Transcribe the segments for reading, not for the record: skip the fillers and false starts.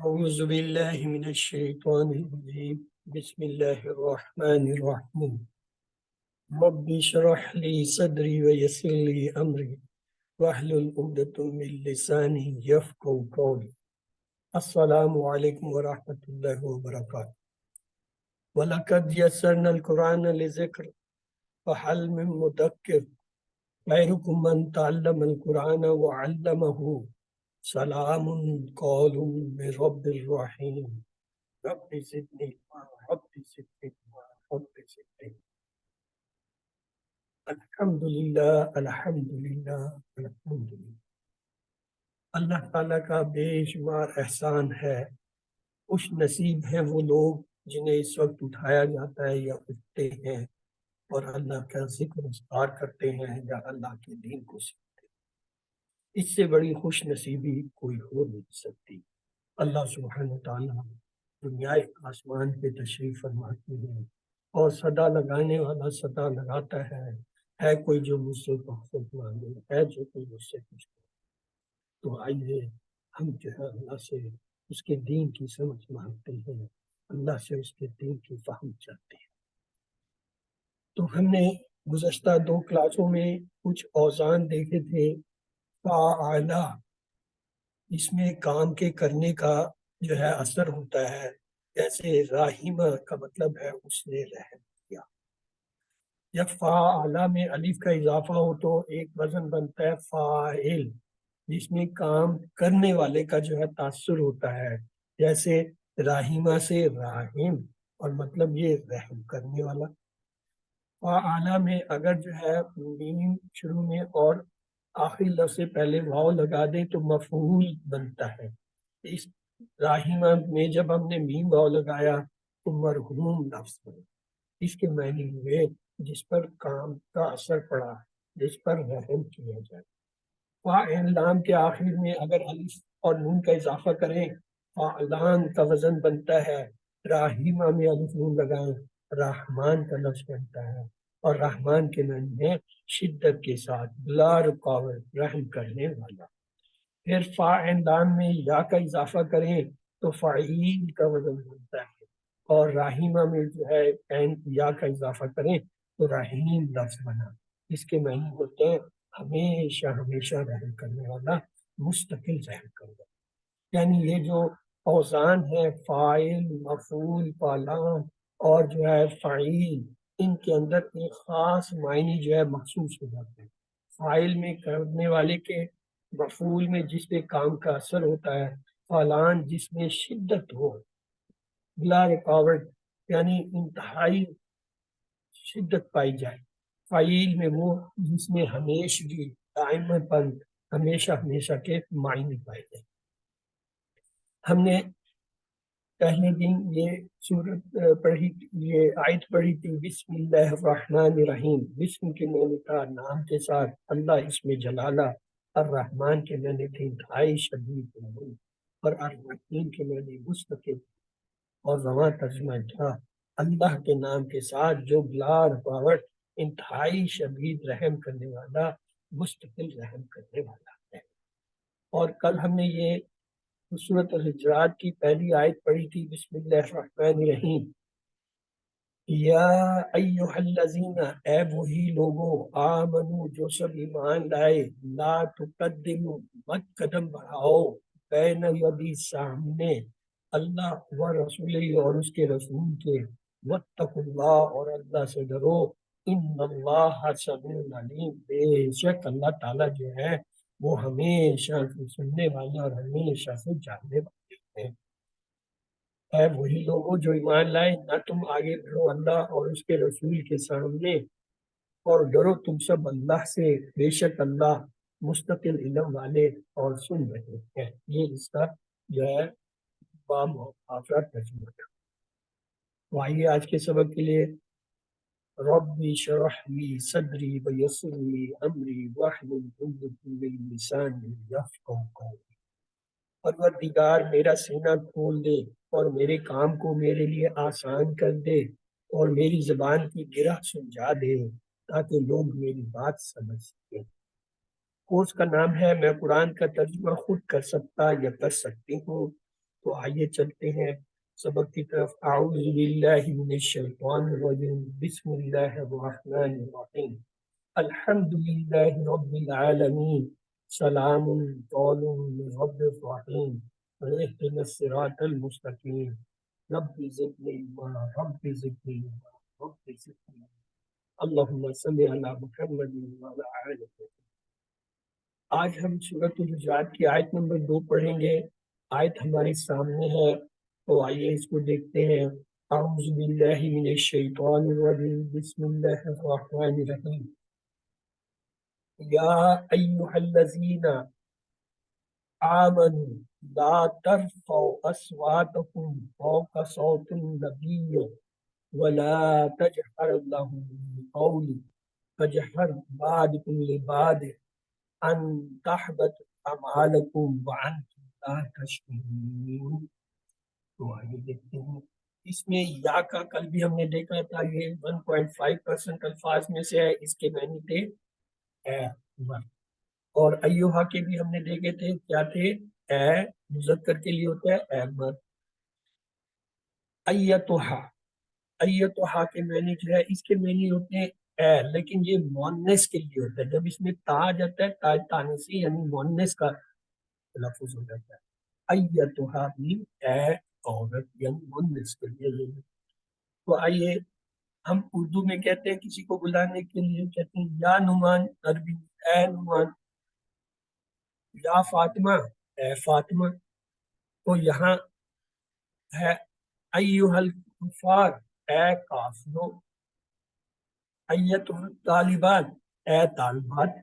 أعوذ بالله من الشيطان الرجيم بسم الله الرحمن الرحيم رب اشرح لي صدري ويسر لي أمري واحلل عقدة من لساني يفقهوا قولي السلام عليكم ورحمة الله وبركاته ولقد يسرنا القرآن للذكر فهل من مدكر خيركم من تعلم القرآن وعلمه سلام قول من رب الرحيم رب زدنی رب زدنی رب زدنی الحمدللہ الحمدللہ الحمدللہ۔ اللہ تعالیٰ کا بے شمار احسان ہے، خوش نصیب ہیں وہ لوگ جنہیں اس وقت اٹھایا جاتا ہے یا اٹھتے ہیں اور اللہ کا ذکر اذکار کرتے ہیں یا اللہ کے دین کو سیکھتے ہیں۔ اس سے بڑی خوش نصیبی کوئی ہو نہیں سکتی۔ اللہ سبحانہ وتعالیٰ دنیا آسمان پہ تشریف فرماتے ہیں اور صدا لگانے والا صدا لگاتا ہے کوئی جو مجھ سے بخشش مانگے، ہے جو کوئی مجھ سے کچھ مانگے۔ تو آئیے ہم جو ہے اللہ سے اس کے دین کی سمجھ مانگتے ہیں، اللہ سے اس کے دین کی فہم چاہتے ہیں۔ تو ہم نے گزشتہ 2 کلاسوں میں کچھ اوزان دیکھے تھے۔ فاعلہ، اس میں کام کے کرنے کا جو ہے اثر ہوتا ہے، جیسے راہیمہ کا مطلب ہے اس نے رحم کیا۔ جب فاعلہ میں الف کا اضافہ ہو تو ایک وزن بنتا ہے فاعل، جس میں کام کرنے والے کا جو ہے تاثر ہوتا ہے، جیسے راہیمہ سے راہم، اور مطلب یہ رحم کرنے والا۔ فاعلہ میں اگر جو ہے میم شروع میں اور آخری لفظ سے پہلے واو لگا دیں تو مفعول بنتا ہے۔ اس راہیمہ میں جب ہم نے میم واو لگایا تو مرحوم لفظ بنا۔ اس کے معنی ہوئے جس پر کام کا اثر پڑا، جس پر رحم کیا جائے۔ فاعل لام کے آخر میں اگر الف اور نون کا اضافہ کریں، فاعلان کا وزن بنتا ہے، راہیمہ میں الف نون لگائیں، رحمان کا لفظ بنتا ہے، اور رحمان کے معنی ہے شدت کے ساتھ، بلا رکاوٹ، رحم کرنے والا۔ پھر فاعل لام میں یا کا اضافہ کریں تو فعیل کا وزن بنتا ہے، اور راہیمہ میں جو ہے یا کا اضافہ کریں تو رحیم لفظ بنا۔ اس کے معنی ہوتے ہیں ہمیشہ ہمیشہ رحم کرنے والا، مستقل رحم کرنے والا۔ یعنی یہ جو اوزان ہے فاعل، مفعول، فعلان اور جو ہے فعیل، ان کے اندر ایک خاص معنی جو ہے محسوس ہو جاتے ہیں۔ فاعل میں کرنے والے کے، مفعول میں جس پہ کام کا اثر ہوتا ہے، فعلان جس میں شدت ہو، بلا رکاوٹ یعنی انتہائی شدت پائی جائے، فعیل میں وہ جس میں ہمیشگی، دائمی پن، ہمیشہ ہمیشہ کے معنی پائے جائے۔ ہم نے پہلے دن یہ سورت پڑھی، یہ آیت پڑھی تھی، بسم اللہ الرحمن الرحیم۔ بسم کے معنی تھا نام کے ساتھ، اللہ اس میں جلالہ، الرحمن کے معنی تھی انتہائی شدید رحم، اور الرحیم کے معنی مستقل، اور رواں ترجمہ تھا اللہ کے نام کے ساتھ جو بلا رکاوٹ انتہائی شدید رحم کرنے والا، مستقل رحم کرنے والا ہے۔ اور کل ہم نے یہ سورۃ الحجرات کی پہلی آیت پڑھی تھی، بسم اللہ الرحمن الرحیم۔ یا ایھا الذین، اے وہی لوگو، آمنو جو سب ایمان لائے، لا تقدموا مت قدم بڑھاؤ، بین یدی سامنے اللہ و رسول اور اس کے رسول کے، واتقوا اللہ اور اللہ سے ڈرو، ان اللہ سمیع علیم، بے شک اللہ تعالیٰ جو ہے وہ ہمیشہ سے سننے والے اور ہمیشہ سے جاننے والے ہیں۔ اے وہی لوگوں جو ایمان لائے، نہ تم آگے بڑھو اللہ اور اس کے رسول کے سامنے، اور ڈرو تم سب اللہ سے، بے شک اللہ مستقل علم والے اور سن رہے ہیں۔ یہ اس کا جو ہے بامحافظہ ترجمہ تھا۔ تو آئیے آج کے سبق کے لیے رب اشرح لی صدری ویسر لی امری واحلل عقدۃ من لسانی یفقہوا قولی۔ پروردگار میرا سینہ کھول دے اور میرے کام کو میرے لیے آسان کر دے، اور میری زبان کی گرہ سلجھا دے تاکہ لوگ میری بات سمجھ سکیں۔ کورس کا نام ہے میں قرآن کا ترجمہ خود کر سکتا یا کر سکتی ہوں۔ تو آئیے چلتے ہیں سبق کی طرف. اعوذ باللہ من الشیطان الرجیم. بسم اللہ الرحمن الرحیم. الحمد للہ رب العالمین. سلام قول من رب الرحیم. اهدنا الصراط المستقیم. رب زدنی علما رب زدنی علما رب زدنی علما. اللہم صلی علی محمد وعلی آل محمد. آج ہم سورۃ الحجرات کی آیت نمبر 2 پڑھیں گے. آیت ہمارے سامنے ہے تو آئیے اس کو دیکھتے ہیں. اعوذ باللہ من الشیطان الرجیم. بسم اللہ الرحمن الرحیم. یا ایہا الذین آمنوا لا ترفعوا اصواتکم فوق صوت النبی ولا تجہر له بالقول كجهر بعضكم لبعض ان تحبط اعمالکم وانتم لا تشعرون. تو آئیے دیکھتے ہیں. اس میں یا کا کل بھی ہم نے دیکھا تھا، یہ 1.5% الفاظ میں سے ہے. اس کے معنی تھے اے مرد. اور ایوہا کے بھی ہم نے دیکھے تھے، کیا تھے؟ اے مذکر کے لیے ہوتا ہے اے مرد. ایتھا، ایتھا کے معنی جو ہے اس کے معنی ہوتے ہیں اے، لیکن یہ مؤنث کے لیے ہوتا ہے. جب اس میں تا آ جاتا ہے تا تانیثی یعنی مؤنث کا تلفظ ہو جاتا ہے. ایتھا بھی اے عورت یعنی مؤنث کے لیے یہ. تو آئیے ہم اردو میں کہتے ہیں کسی کو بلانے کے لیے کہتے ہیں یا نعمان، عربی اے نعمان. یا فاطمہ اے فاطمہ. تو یہاں ہے ایھا الکفار اے کافرو. ایتھا الطالبات اے طالبات.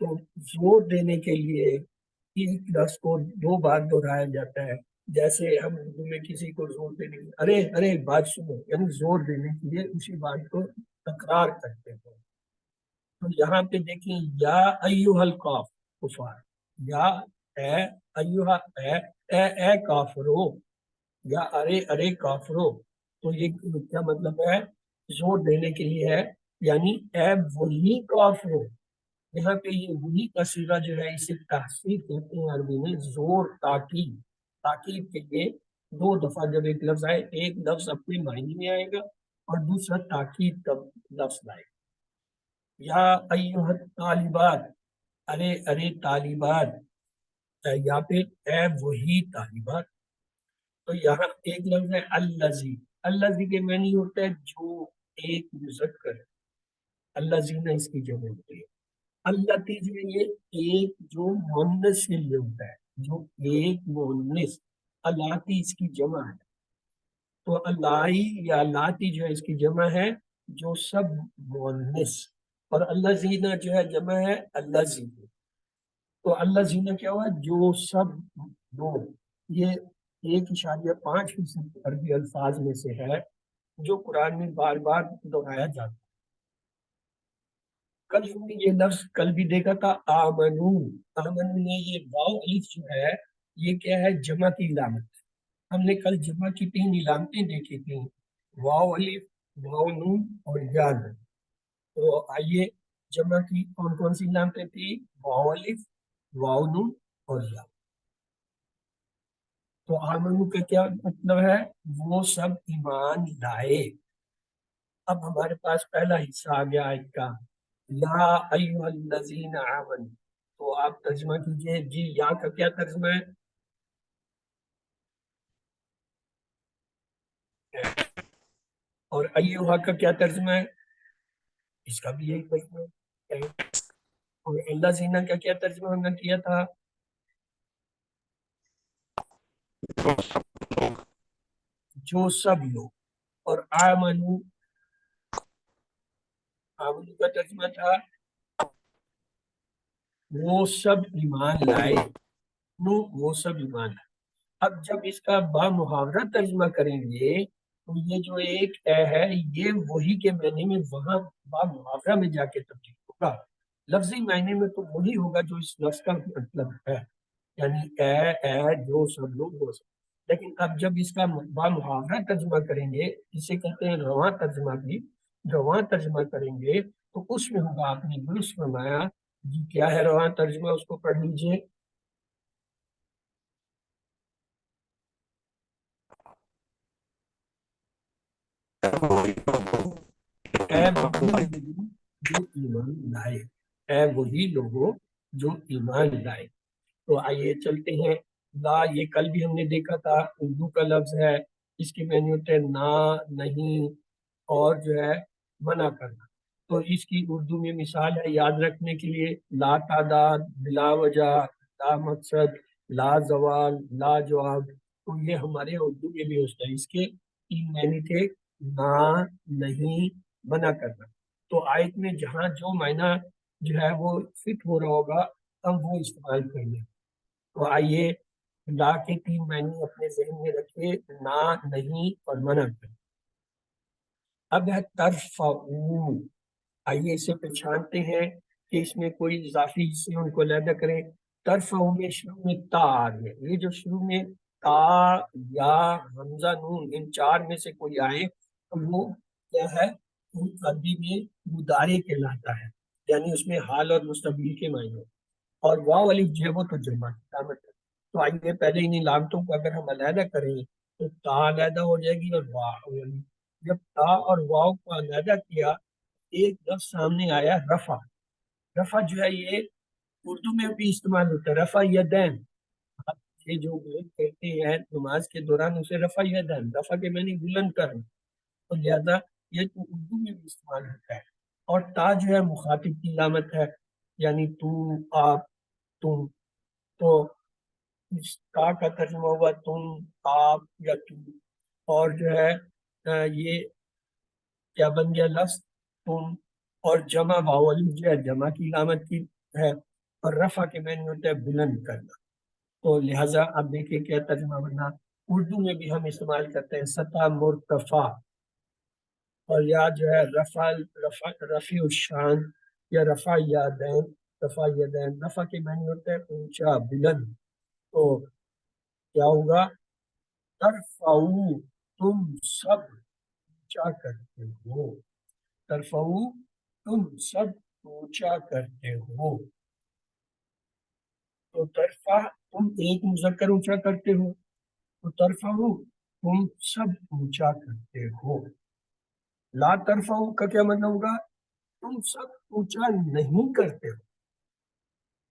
تو زور دینے کے لیے ایک لفظ کو 2 بار دہرایا جاتا ہے. جیسے ہم اردو میں کسی کو زور دینے کے لیے ارے ارے بات سنو، یعنی زور دینے کے لیے اسی بات کو تکرار کرتے ہیں. تو یہاں پہ دیکھیں یا ایھا الکاف کفار، یا اے ایھا اے کافرو، یا ارے ارے کافرو. تو یہ کیا مطلب ہے؟ زور دینے کے لیے ہے، یعنی اے وہی کافرو. یہاں پہ یہ وہی کا صیغہ جو ہے اسے تحصیل کہتے ہیں عربی میں. زور تاکید، تاکید کے لیے 2 دفعہ جب ایک لفظ آئے، ایک لفظ اپنے معنی میں آئے گا اور دوسرا تاکید کا لفظ لائے گا. یا ایھا الطالبات، ارے ارے طالبات. یہاں پہ اے وہی طالبات. تو یہاں ایک لفظ ہے الذی. الذی کے معنی ہوتا ہے جو ایک مذکر. الذین اس کی جمع ہوتی ہے. اللاتی جو ہے یہ ایک جو مؤنث کے لیے ہوتا ہے، جو ایک مؤنث. الاتی اس کی جمع ہے. تو الائی یا الاتی جو ہے اس کی جمع ہے جو سب مؤنث. اور الذین جو ہے جمع ہے الذی. تو الذین کیا ہوا؟ جو سب لوگ. یہ 1.5% عربی الفاظ میں سے ہے جو قرآن میں بار بار دہرایا جاتا ہے. کل ہم نے یہ لفظ کل بھی دیکھا تھا آمنو. آمنو میں یہ واو الف جو ہے یہ کیا ہے؟ جمع کی علامت. ہم نے کل جمع کی 3 علامتیں دیکھی تھیں، واو الف، واو نون اور یا نون. تو آئیے جمع کی کون کون سی علامتیں تھی؟ واو الف، واو نون اور یا. تو آمنو کا کیا مطلب ہے؟ وہ سب ایمان لائے. اب ہمارے پاس پہلا حصہ آ گیا آیت کا، یا ایھا الذین آمنوا. تو آپ ترجمہ کیجئے. جی یا کا کیا ترجمہ ہے؟ اور ایھا کا کیا ترجمہ ہے؟ اس کا بھی یہی ترجمہ ہے. اور الذین کا کیا ترجمہ ہم نے کیا تھا؟ جو سب لوگ. اور آمنو، آمنو کا ترجمہ تھا وہ سب ایمان لائے. نو وہ سب ایمان لائے. اب جب اس کا با محاورہ ترجمہ کریں گے تو یہ جو ایک اے ہے یہ وہی کے معنی میں وہاں با محاورہ میں جا کے تبدیل ہوگا. لفظی معنی میں تو وہی ہوگا جو اس لفظ کا مطلب ہے، یعنی اے جو سب لوگ ہو سکتے. لیکن اب جب اس کا با محاورہ ترجمہ کریں گے، اسے کہتے ہیں رواں ترجمہ بھی، رواں ترجمہ کریں گے تو اس میں ہوگا. آپ نے درست فرمایا. جی کیا ہے رواں ترجمہ؟ اس کو پڑھ لیجئے. اے وہی لوگوں جو ایمان لائے، اے وہی لوگوں جو ایمان لائے۔ تو آئیے چلتے ہیں۔ لا، یہ کل بھی ہم نے دیکھا تھا، اردو کا لفظ ہے، اس کے معنی ہوتے ہیں نہ، نہیں، اور جو ہے منع کرنا۔ تو اس کی اردو میں مثال ہے یاد رکھنے کے لیے، لا تعداد، بلا وجہ، لا مقصد، لا زوال، لا جواب۔ تو یہ ہمارے اردو میں بھی ہوتا ہے۔ اس کے تین معنی تھے، نہ، نہیں، منع کرنا۔ تو آیت میں جہاں جو معنی جو ہے وہ فٹ ہو رہا ہوگا ہم وہ استعمال کریں گے۔ تو آئیے لا کے تین معنی اپنے ذہن میں رکھیے، نہ، نہیں اور منع کرنا۔ اب ہے ترفعو، آئیے اسے پہچانتے ہیں کہ اس میں کوئی اضافی حصے ان کو علیحدہ کریں۔ ترفعو میں شروع میں تا آ گیا، یہ جو شروع میں تا، یا، حمزہ، نون، ان چار میں سے کوئی آئے تو وہ کیا ہے، عربی میں مضارع کہلاتا ہے، یعنی اس میں حال اور مستقبل کے معنی۔ اور واو الف جو ہے وہ تو جمع علامت ہے۔ تو آئیے پہلے ان علامتوں کو اگر ہم علیحدہ کریں تو تا علیحدہ ہو جائے گی اور واو، جب تا اور واو کو علیحدہ کیا ایک لفظ سامنے آیا، رفع۔ رفع جو ہے یہ اردو میں بھی استعمال ہوتا ہے، رفع یدین۔ آپ یہ جو لوگ کہتے ہیں نماز کے دوران اسے رفع یدین، رفع کے معنی بلند کرنا، تو لہذا یہ تو اردو میں بھی استعمال ہوتا ہے۔ اور تا جو ہے مخاطب کی علامت ہے، یعنی تو، آپ، تم۔ تو اس تا کا ترجمہ ہوا تم، آپ یا تم۔ اور جو ہے یہ کیا بن گیا لفظ تم، اور جمع واو الف جو ہے جمع کی علامت کی ہے، اور رفع کے معنی ہوتا ہے بلند کرنا۔ تو لہٰذا آپ دیکھیں کیا ترجمہ بنا، اردو میں بھی ہم استعمال کرتے ہیں سطح مرتفع، اور یا جو ہے رفع الشان یا رفع یادین، رفع یدین، رفع کے معنی ہوتے ہیں اونچا، بلند۔ تو کیا ہوگا، ترفعو، تم سب اونچا کرتے ہو، ترفعو، تم سب اونچا کرتے ہو۔ تو ترفع، تم ایک مذکر اونچا کرتے ہو، تو ترفعو، تم سب اونچا کرتے ہو۔ لا ترفعو کا کیا مطلب ہوگا، تم سب اونچا نہیں کرتے ہو۔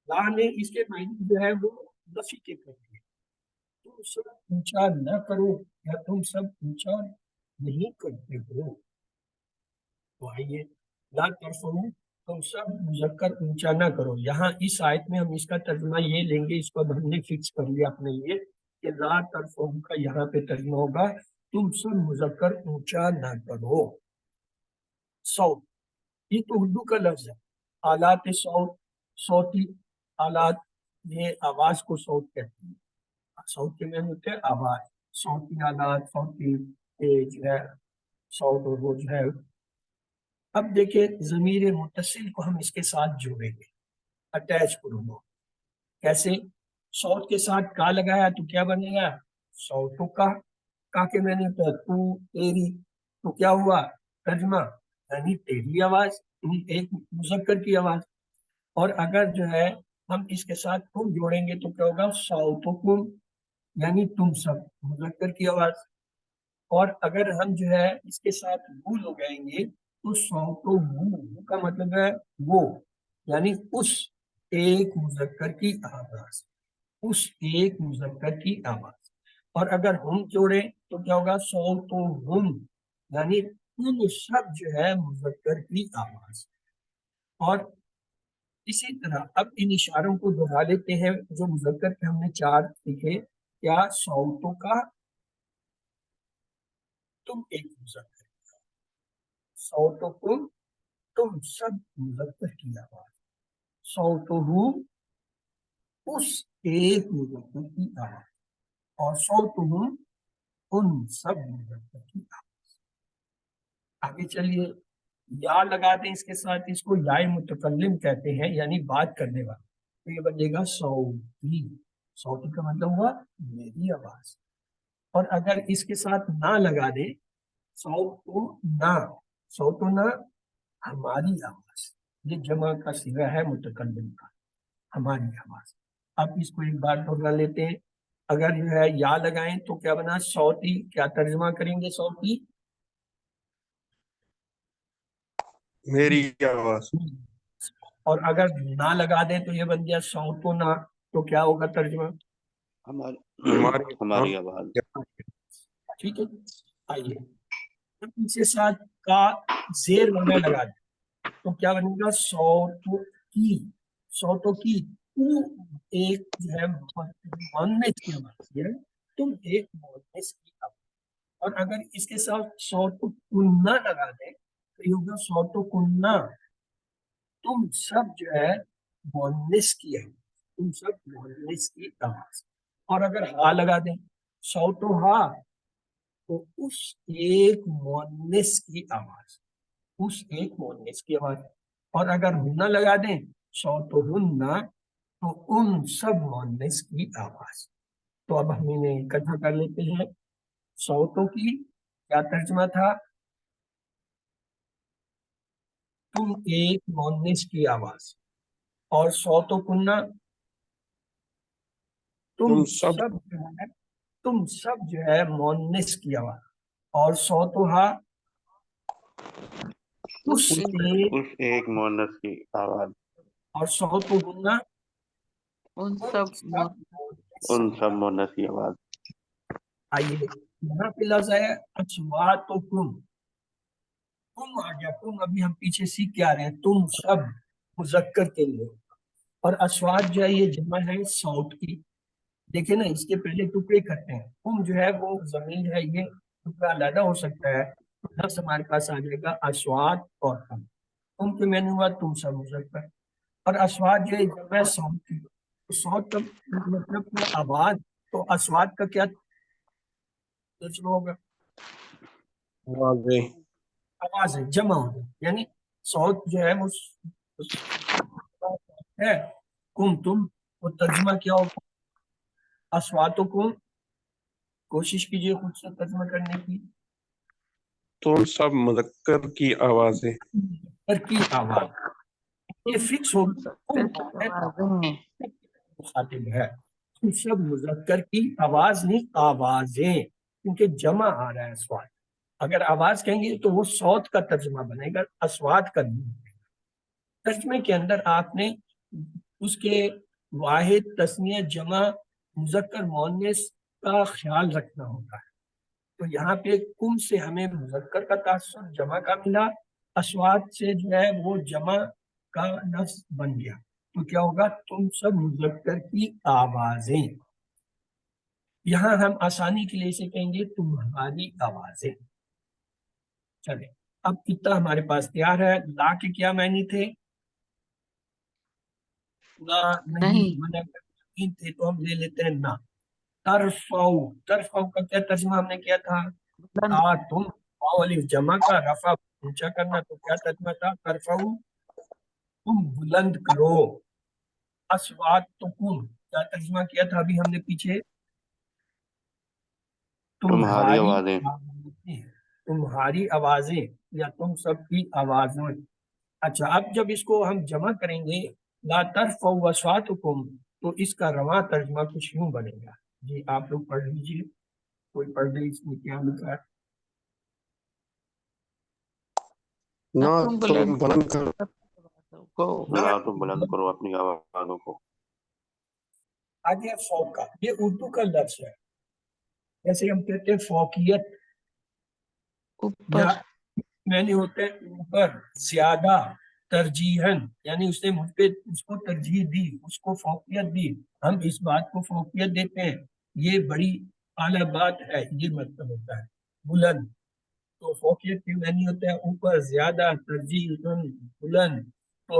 لا نے اس کے معنی جو ہے وہ نفی کے کر دیے، تم سب اونچا نہ کرو یا تم سب اونچا نہیں کرتے ہو۔ تو آئیے لا ترفعو، تم سب مذکر اونچا نہ کرو۔ یہاں اس آیت میں ہم اس کا ترجمہ یہ لیں گے، اس کو اب ہم نے فکس کر لیا اپنے لیے کہ لا ترفعو کا یہاں پہ ترجمہ ہوگا تم سب مذکر اونچا نہ کرو۔ صوت، یہ تو اردو کا لفظ ہے، آلات صوت، صوتی آلات، یہ آواز کو صوت کہتے ہیں۔ صوت کے معنی ہوتے ہیں آواز، صوتی آلات، صوتی جو ہے صوت، اور وہ جو ہے۔ اب دیکھیں ضمیر متصل کو ہم اس کے ساتھ جوڑیں گے، اٹیچ کروں گا کیسے، صوت کے ساتھ کا لگایا تو کیا بنے گا، صوتوں کا کے معنی ہوتا ہے تو، تیری، تو کیا ہوا ترجمہ، یعنی تیری آواز، ایک مذکر کی آواز۔ اور اگر جو ہے ہم اس کے ساتھ تم جوڑیں گے تو کیا ہوگا، صوتکم، یعنی تم سب، مذکر کی آواز۔ اور اگر ہم جو ہے اس کے ساتھ وہ لگائیں گے تو صوتو وہ کا مطلب ہے وہ، یعنی اس ایک مذکر کی آواز، اس ایک مذکر کی آواز۔ اور اگر ہم جوڑیں تو کیا ہوگا، صوتو ہم، یعنی ان سب جو ہے مذکر کی آواز۔ اور اسی طرح اب ان اشاروں کو دہرا لیتے ہیں جو مذکر کے ہم نے چار لکھے، کیا، صوتوں کا، تم ایک مذکر، صوتکم، تم سب مذکر کی آواز، صوتہو، اس ایک مذکر کی آواز، اور صوتہم، ان سب مذکر کی آواز۔ آگے چلیے، یا لگا دیں اس کے ساتھ، اس کو یا متکلم کہتے ہیں، یعنی بات کرنے والا۔ تو یہ بنے گا صوتی، صوتی کا مطلب ہوا میری آواز۔ اور اگر اس کے ساتھ نہ لگا دیں، صوتو نہ، صوتو نہ، ہماری آواز، یہ جمع کا صیغہ ہے متکلم کا، ہماری آواز۔ اب اس کو ایک بار دہرا لیتے ہیں، اگر جو ہے یا لگائیں تو کیا بنا، صوتی، کیا ترجمہ کریں گے صوتی، میری آواز. اور اگر نہ لگا دیں تو یہ بن گیا صوت و نہ، تو کیا ہوگا ترجمہ؟ ہماری ہماری آواز. ٹھیک ہے. آئیے پیچھے ساتھ کا زیر لگا لگا دیں تو کیا بنے گا؟ صوتو کی. صوتو کی تو ایک جو ہے مؤنث کی آواز ہے، تم ایک مؤنث کی آواز. اور اگر اس کے ساتھ صوتو کننا لگا دیں تو یہ ہوگا صوتو کننا، تم سب جو ہے مؤنث کی ہے، تم سب مؤنث کی آواز. اور اگر ہا لگا دیں صوتو ہا تو اس ایک مؤنث کی آواز، اس ایک مؤنث کی آواز. اور اگر ہننا لگا دیں صوتو ہننا تو ان سب مؤنث کی آواز. تو اب ہم انہیں اکٹھا کر لیتے ہیں. صوتوں کی کیا ترجمہ تھا؟ تم ایک مؤنث کی آواز. اور صوتو کننا تم سب سب جو ہے، تم سب جو ہے مؤنث کی آواز. اور صوتها اس ایک، اس ایک مؤنث کی آواز. اور صوتهن ان ان سب سب مؤنث. ان سب مؤنث کی آواز. آئیے یہاں پہ لفظ ہے اصواتکم. تم آ گیا، تم ابھی ہم پیچھے سیکھ کے آ رہے ہیں، تم سب مذکر کے لیے. اور اصوات جو ہے یہ جمع ہے صوت کی. دیکھیں نا اس کے پہلے ٹکڑے کرتے ہیں. تم جو ہے وہ ضمیر ہے، یہ ٹکڑا علیحدہ ہو سکتا ہے. لفظ ہمارے پاس آ جائے گا اصوات اور تم کے معنی ہوا تم سب مذکر. اور اصوات جو ہے جمع ہے صوت کی. صوت کا مطلب ہے آواز، تو اصوات کا کیا ترجمہ ہوگا؟ آوازیں. آواز ہے، جمع ہو گئی. یعنی صوت جو ہے وہ ہے، کم تم، وہ ترجمہ کیا ہوگا؟ اصواتکم. کوشش کیجئے خود سے ترجمہ کرنے کی. تم سب مذکر کی آوازیں. مذکر کی آواز یہ فکس ہوگا. تم مخاطب ہے، تم سب مذکر کی آواز نہیں آوازیں، کیونکہ جمع آ رہا ہے سوال. اگر آواز کہیں گے تو وہ صوت کا ترجمہ بنے گا، اصوات کا نہیں بنے گا. ترجمے کے اندر آپ نے اس کے واحد، تثنیہ، جمع، مذکر، مؤنث کا خیال رکھنا ہوتا ہے. تو یہاں پہ کم سے ہمیں مذکر کا تاثر جمع کا ملا، اصوات سے جو ہے وہ جمع کا لفظ بن گیا. تو کیا ہوگا؟ تم سب مذکر کی آوازیں. یہاں ہم آسانی کے لیے اسے کہیں گے تمہاری آوازیں. چلے اب کتنا ہمارے پاس تیار ہے. لا کے کیا معنی تھے؟ نہ، نہیں، منع تھے تو ہم لے لیتے ہیں نہ. ترفعو، ترفعو کا کیا ترجمہ ہم نے کیا تھا؟ تم الف جمع کا، رفع اونچا کرنا، تو کیا ترجمہ تھا؟ ترفعو تم بلند کرو. اصواتکم کیا ترجمہ کیا تھا ابھی ہم نے پیچھے؟ تمہاری تمہاری آوازیں. آوازیں، تمہاری آوازیں یا تم سب کی آوازیں. اچھا اب جب اس کو ہم جمع کریں گے لا ترفعوا اصواتکم تو اس کا رواں ترجمہ کچھ یوں بنے گا. جی آپ لوگ پڑھ لیجیے، کوئی پڑھ لے اس میں کیا لکھا ہے. نہ تم بلند کرو. لا تم بلند کرو اپنی آوازوں کو. آگے فوق کا، یہ اردو کا لفظ ہے. جیسے ہم کہتے ہیں فوقیت، یا میں نے ہوتا ہے اوپر، زیادہ، ترجیحاً، یعنی اس نے مجھ پہ اس کو ترجیح دی، اس کو فوقیت دی. ہم اس بات کو فوقیت دیتے ہیں، یہ بڑی اعلیٰ بات ہے، یہ مطلب ہوتا ہے بلند. تو فوقیت کی معنی ہوتا ہے اوپر، زیادہ، ترجیحاً، بلند. تو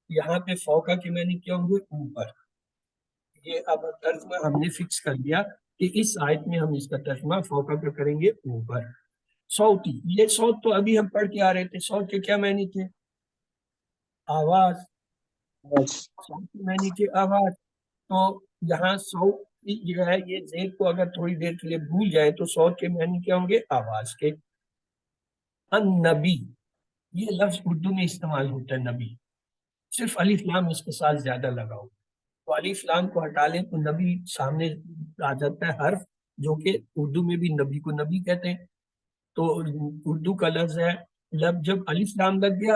یہاں پہ فوقہ کی معنی کیا ہوں گے؟ اوپر. یہ اب ترجمہ ہم نے فکس کر دیا کہ اس آیت میں ہم اس کا ترجمہ فوقہ کا کریں گے اوپر. صوتی، یہ صوت تو ابھی ہم پڑھ کے آ رہے تھے. صوت کے کیا معنی تھے؟ آواز. صوت کے معنی تھے آواز. تو یہاں صوت جو ہے یہ زیر کو اگر تھوڑی دیر کے لیے بھول جائے تو صوت کے معنی کیا ہوں گے؟ آواز کے. النبی، یہ لفظ اردو میں استعمال ہوتا ہے نبی، صرف الف لام اس کے ساتھ زیادہ لگا ہو. تو الف لام کو ہٹا لیں تو نبی سامنے آ جاتا ہے حرف، جو کہ اردو میں بھی نبی کو نبی کہتے ہیں. تو اردو کا لفظ ہے، جب الف لام لگ گیا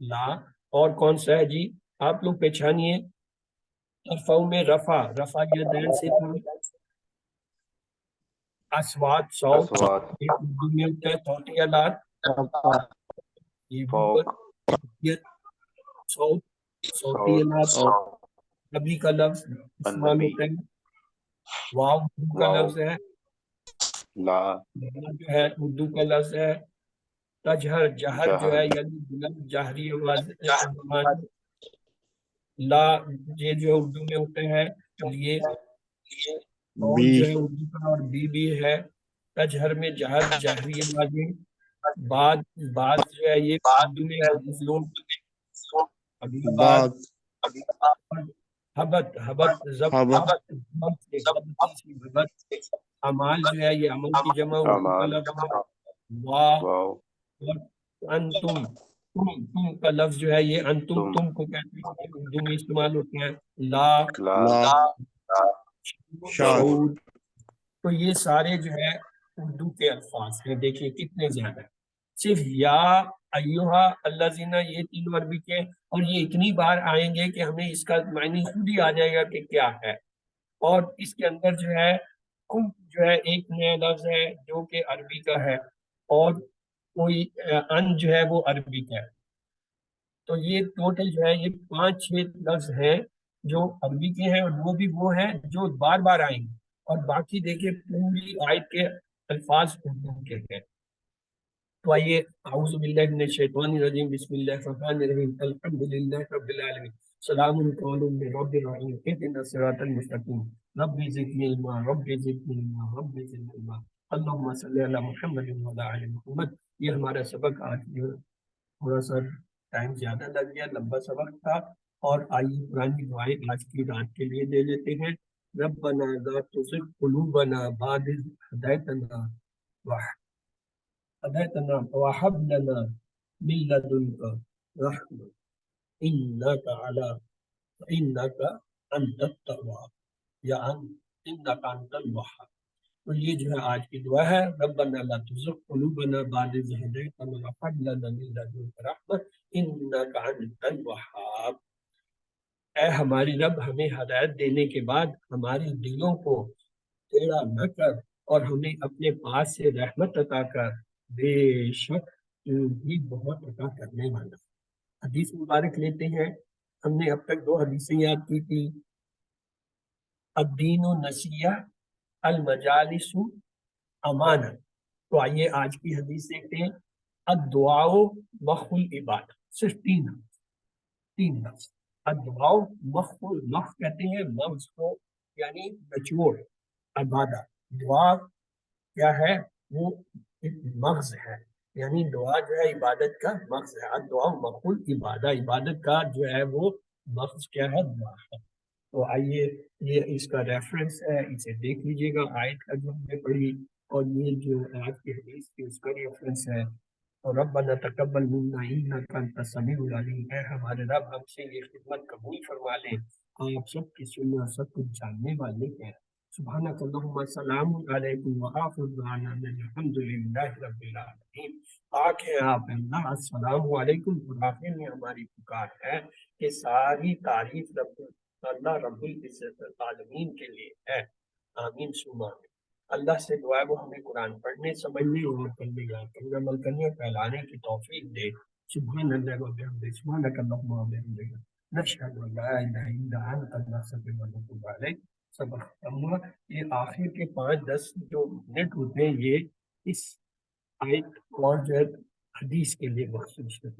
لا اور کون سا ہے جی آپ لوگ پہچانیے ترفعو میں رفع رفع یدین سے پڑھیں اسوات صوت اسوات یہ اردو میں ہوتا ہے صوتی آلات یہ فوق یہ صوت صوتی صوت آلات نبی کا لفظ استعمال النبی ہوتا ہے واو اردو کا واو لفظ ہے لا لا جو ہے اردو کا لفظ ہے تجہر جہر جو جہر ہے یعنی بلند جہری آواز لا یہ جو اردو میں ہوتے ہیں یہ اور بی جو ہے اردو کا اور بی ہے تجہر میں جہر جہری آوازیں بعد جو ہے یہ اردو میں لوگ اگلی بات بعد حبت حبت امال جو ہے یہ عمل کی جمع اردو کا اعمال لفظ ہے واہ واو انتم تم کا لفظ جو ہے یہ انتم تم تم کو کہتے ہیں یہ اردو میں استعمال ہوتے ہیں لا لا لا شاد شعود تو یہ سارے جو ہے اردو کے الفاظ ہیں دیکھیے کتنے زیادہ صرف یا ایوہا الذین یہ تین عربی کے اور یہ اتنی بار آئیں گے کہ ہمیں اس کا معنی خود ہی آ جائے گا کہ کیا ہے اور اس کے اندر جو ہے کم جو ہے ایک نیا لفظ ہے جو کہ عربی کا ہے اور کوئی ان جو ہے وہ عربی کا ہے تو یہ ٹوٹل جو ہے یہ 5-6 لفظ ہیں جو عربی کے ہیں اور وہ ہیں جو بار بار آئیں گے اور باقی دیکھیں پوری آیت کے الفاظ اردو کے ہیں تو آئیے اعوذ باللہ من الشیطان الرجیم بسم اللہ الرحمن الرحیم الحمدللہ رب العالمین سلام قول من رب الرحیم اهدنا الصراط المستقیم رب زدنی علما رب زدنی علما رب زدنی علما اللہم صلی علی محمد وعلی آل محمد یہ ہمارا سبق آج جو تھوڑا سا ٹائم زیادہ لگ گیا لمبا سبق تھا اور آئیے پرانی دعائیں آج کی رات کے لیے لے لیتے ہیں ربنا لا تزغ قلوبنا بعد إذ هديتنا وهب لنا من لدنك رحمة إنك أنت التواب یا إنك أنت الوهاب تو یہ جو ہے آج کی دعا ہے ربنا لا تزغ قلوبنا بعد إذ هديتنا وهب لنا من لدنك رحمة إنك أنت الوهاب اے ہماری رب ہمیں ہدایت دینے کے بعد ہمارے دلوں کو ٹیڑھا نہ کر اور ہمیں اپنے پاس سے رحمت عطا کر بے شک تو بھی بہت عطا کرنے والا حدیث مبارک لیتے ہیں ہم نے اب تک 2 حدیثیں یاد کی تھی الدین و نصیحہ المجالس امانہ تو آئیے آج کی حدیث دیکھتے ہیں الدعاء مخ العبادہ صرف 3 لفظ الدعاء مخ کہتے ہیں مغز کو یعنی نچوڑ عبادہ دعا کیا ہے وہ ایک مغز ہے یعنی دعا جو ہے عبادت کا مغز ہے دعا مقبول عبادت کا جو ہے وہ مغز کیا ہے دعا ہے تو آئیے یہ اس کا ریفرنس ہے اسے دیکھ لیجئے گا آیت کا جو ہم نے پڑھی اور یہ جو آج کی حدیث کی اس کا ریفرنس ہے اور ربنا تقبل منا انک انت السمیع العلیم ہے ہمارے رب ہم سے یہ خدمت قبول فرما لیں آپ سب کی سننا سب کچھ جاننے والے ہیں سبحانک اللہم السلام علیکم وآخر دعوانا الحمدللہ رب العالمین پاک ہے آپ اللہ السلام علیکم اور آخر میں ہماری پکار ہے کہ ساری تعریف اللہ رب العزت العالمین کے لیے ہے آمین ثم آمین اللہ سے دعا ہے وہ ہمیں قرآن پڑھنے سمجھنے اور کرنے یاد کرنے عمل کرنے اور پھیلانے کی توفیق دے سبحان اللہ و بحمدہ سبحانک اللہم و بحمدک نشہد ان لا الہ الا انت نستغفرک و نتوب الیک سبق ختم ہوا یہ آخر کے 5-10 جو منٹ ہوتے ہیں یہ اس آیت اور جو ہے حدیث کے لیے مخصوص ہوتے ہیں